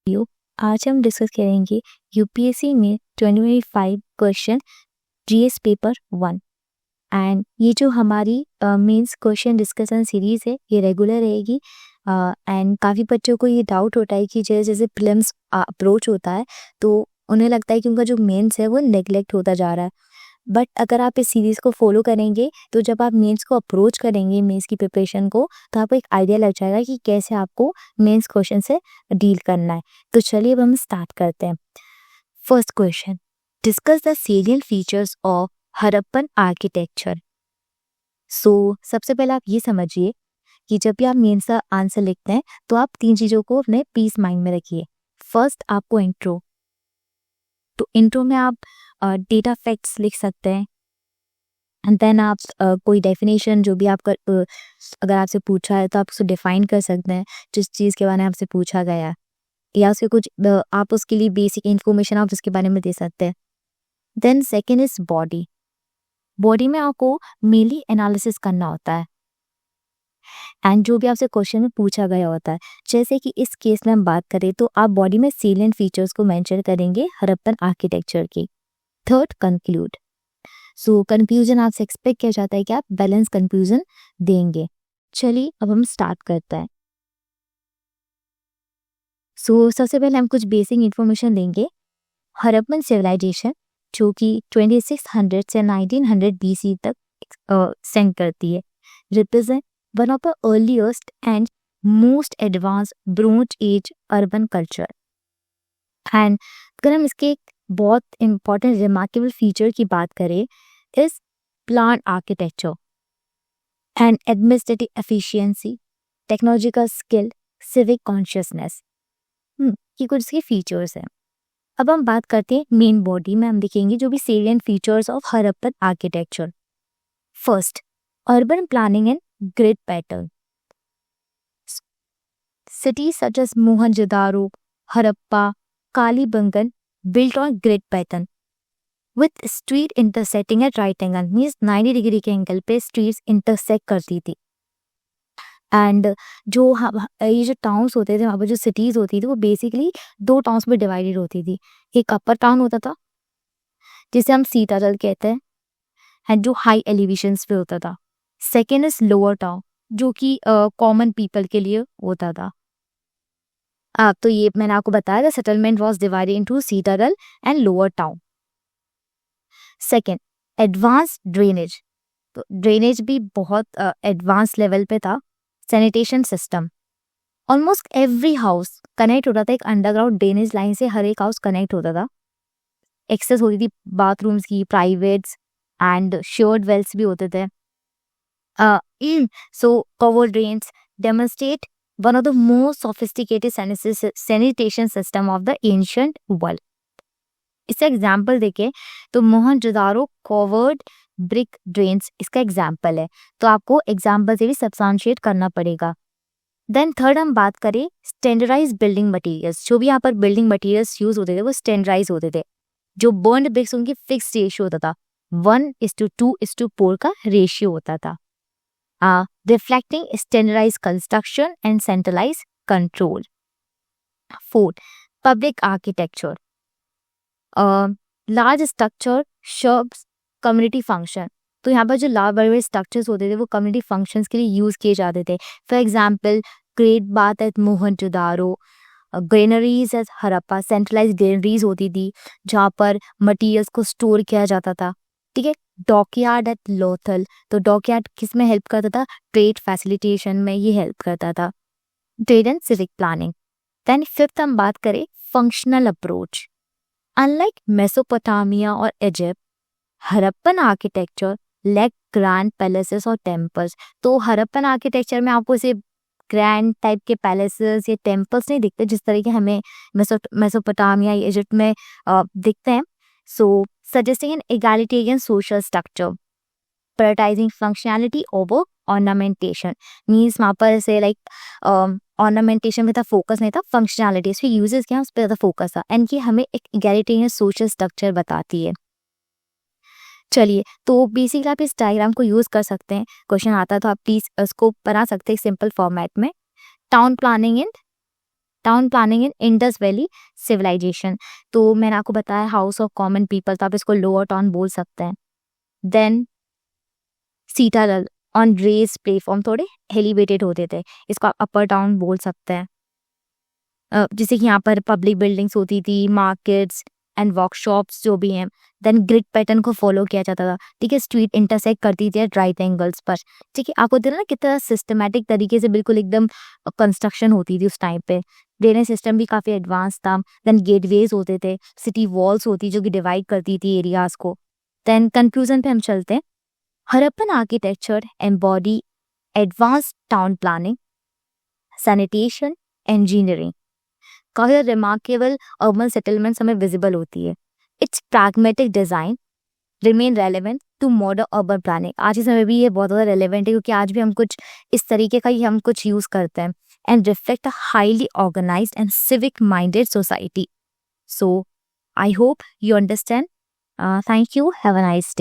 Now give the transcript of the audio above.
Video. आज हम discuss करेंगे यूपीएससी में 2025 क्वेश्चन जीएस पेपर 1 एंड ये जो हमारी मेंस क्वेश्चन डिस्कशन सीरीज है ये रेगुलर रहेगी एंड काफ़ी बच्चों को ये डाउट होता है कि जैसे जैसे प्रीलिम्स अप्रोच होता है तो उन्हें लगता है कि उनका जो मेंस है वो नेग्लेक्ट होता जा रहा है। बट अगर आप इस सीरीज़ को फॉलो करेंगे तो जब आप मेंस को अप्रोच करेंगे मेंस की प्रिपरेशन को तो आपको एक आइडिया लग जाएगा कि कैसे आपको मेंस क्वेश्चन से डील करना है। तो चलिए अब हम स्टार्ट करते हैं। First question, discuss the salient features of Harappan architecture. So सबसे पहले आप ये समझिए कि जब भी आप मेंस का आंसर लिखते हैं तो आप 3 चीज़ों को अपने पीस माइंड में रखिए। फर्स्ट आपको इंट्रो, तो इंट्रो में आप डेटा फैक्ट्स लिख सकते हैं एंड देन आप कोई डेफिनेशन जो भी आपका अगर आपसे पूछा है तो आप उसको डिफाइन कर सकते हैं जिस चीज़ के बारे में आपसे पूछा गया है, या उसके कुछ आप उसके लिए बेसिक इन्फॉर्मेशन आप उसके बारे में दे सकते हैं। Then second is body. Body में आपको मेनली एनालिसिस करना होता है एंड जो भी आपसे क्वेश्चन में पूछा गया होता है, जैसे कि इस केस में हम बात करें तो आप बॉडी में सेलिएंट फीचर्स को मेंशन करेंगे हड़प्पन आर्किटेक्चर की। Third, conclude. सो कंक्लूजन आपसे एक्सपेक्ट किया जाता है कि आप बैलेंस कंक्लूजन देंगे। चलिए अब हम स्टार्ट करते हैं। सो सबसे पहले हम कुछ बेसिक इंफॉर्मेशन देंगे। हड़प्पन सिविलाइजेशन जो कि 2600 से 1900 बीसी तक सेंड करती है, represent one of the earliest and most advance bronze as urban culture. And अगर हम इसके एक बहुत इंपॉर्टेंट रिमार्केबल फीचर की बात करें इस plant architecture and administrative efficiency, technological skill, civic consciousness, ये कुछ इसके फीचर्स हैं। अब हम बात करते हैं मेन बॉडी में हम देखेंगे जो भी salient features of Harappan architecture. First, urban planning and grid pattern. Cities such as Mohenjo-daro, Harappa, Kalibangan built on grid pattern with street intersecting at right angle, means 90 degree के एंगल पे streets intersect करती थी। And जो ये जो towns होते थे वहाँ पर जो सिटीज़ होती थी वो बेसिकली 2 टाउन्स में डिवाइडेड होती थी। एक अपर टाउन होता था जिसे हम सीतादल कहते हैं एंड जो हाई एलिवेशंस पे होता था। सेकेंड इज लोअर टाउन जो कि कॉमन पीपल के लिए होता था। तो ये मैंने आपको बताया था settlement was divided into citadel and lower town. Second, advance drainage. तो ड्रेनेज भी बहुत एडवांस लेवल पे था। Sanitation system, almost every house connect होता था एक अंडरग्राउंड ड्रेनेज लाइन से, हर एक हाउस कनेक्ट होता था। एक्सेस होती थी बाथरूम्स की, प्राइवेट्स एंड शेयर्ड वेल्स भी होते थे। सो cover drains demonstrate one of the most sophisticated sanitation system of the ancient world. इसका एग्जाम्पल देखें तो मोहनजोदारो कवर्ड ब्रिक ड्रेन्स इसका एग्जाम्पल है, तो आपको एग्जाम्पल से भी सब्सटेंशिएट करना पड़ेगा। देन थर्ड हम बात करें स्टैंडर्डाइज बिल्डिंग मटेरियल्स। जो भी यहाँ पर बिल्डिंग मटेरियल्स यूज होते थे वो स्टैंडर्डाइज होते थे। जो बर्न्ड ब्रिक्स उनकी फिक्स रेशियो होता था, 1:2:4 का रेशियो होता था, reflecting standardized construction and centralized control. Fourth, public architecture. Large structure serves community function. तो यहाँ पर जो बड़े बड़े स्ट्रक्चर्स होते थे वो कम्युनिटी फंक्शंस के लिए यूज किए जाते थे। For example great bath at Mohenjodaro, granaries at Harappa, centralise granaries होती थी जहाँ पर मटीरियल्स को स्टोर किया जाता था। ठीक है, डॉकयार्ड एट लोथल, तो डॉकयार्ड किस में हेल्प करता था, ट्रेड फैसिलिटेशन में ये हेल्प करता था। Trade and civic planning. Then fifth हम बात करें फंक्शनल अप्रोच। अनलाइक मेसोपोटामिया और Egypt, Harappan architecture lack grand palaces और टेम्पल्स। तो हड़प्पन आर्किटेक्चर में आपको ऐसे ग्रैंड टाइप के पैलेसेस या टेम्पल्स नहीं दिखते जिस तरह के हमें मेसोपोटामिया या इजिप्ट में दिखते हैं। So, suggesting an egalitarian social structure, prioritizing functionality over ornamentation. Means वहाँ पर ऐसे like ornamentation में था फोकस नहीं था, functionality इसमें यूजेस क्या उस पर ज़्यादा फोकस था एंड ये हमें एक egalitarian social structure बताती है। चलिए तो बेसिकली आप इस डायग्राम को यूज़ कर सकते हैं, क्वेश्चन आता है तो आप प्लीज़ इसको बना सकते हैं सिंपल फॉर्मेट में। Town planning and town planning in Indus valley civilisation. तो मैंने आपको बताया हाउस ऑफ कॉमन पीपल, तो आप इसको लोअर टाउन बोल सकते हैं। Then citadel on raise platform, थोड़े एलिवेटेड होते थे, इसको आप अपर टाउन बोल सकते हैं। जैसे कि यहाँ पर पब्लिक बिल्डिंग्स होती थी, मार्केट्स एंड वर्कशॉप्स जो भी हैं। देन ग्रिड पैटर्न को फॉलो किया जाता था, ठीक है, स्ट्रीट इंटरसेक्ट करती थी राइट एंगल्स पर, ठीक है। आपको देखा ना कितना सिस्टमैटिक तरीके से बिल्कुल एकदम कंस्ट्रक्शन होती थी उस टाइम पे। ड्रेनेज सिस्टम भी काफ़ी एडवांस था। देन गेटवेज होते थे, सिटी वॉल्स होती जो कि डिवाइड करती थी एरियाज को। देन कंक्लूजन पे हम चलते हैं। Harappan architecture embody advance town planning, sanitation, engineering, काफ़ी रिमार्केबल अर्बन सेटलमेंट्स हमें विजिबल होती है। Its pragmatic design remain relevant to modern urban planning. आज के समय भी ये बहुत ज़्यादा रेलेवेंट है, क्योंकि आज भी हम कुछ इस तरीके का ही हम कुछ यूज़ करते हैं। And reflect a highly organised and civic minded society. So I hope you understand. Thank you, have a nice day.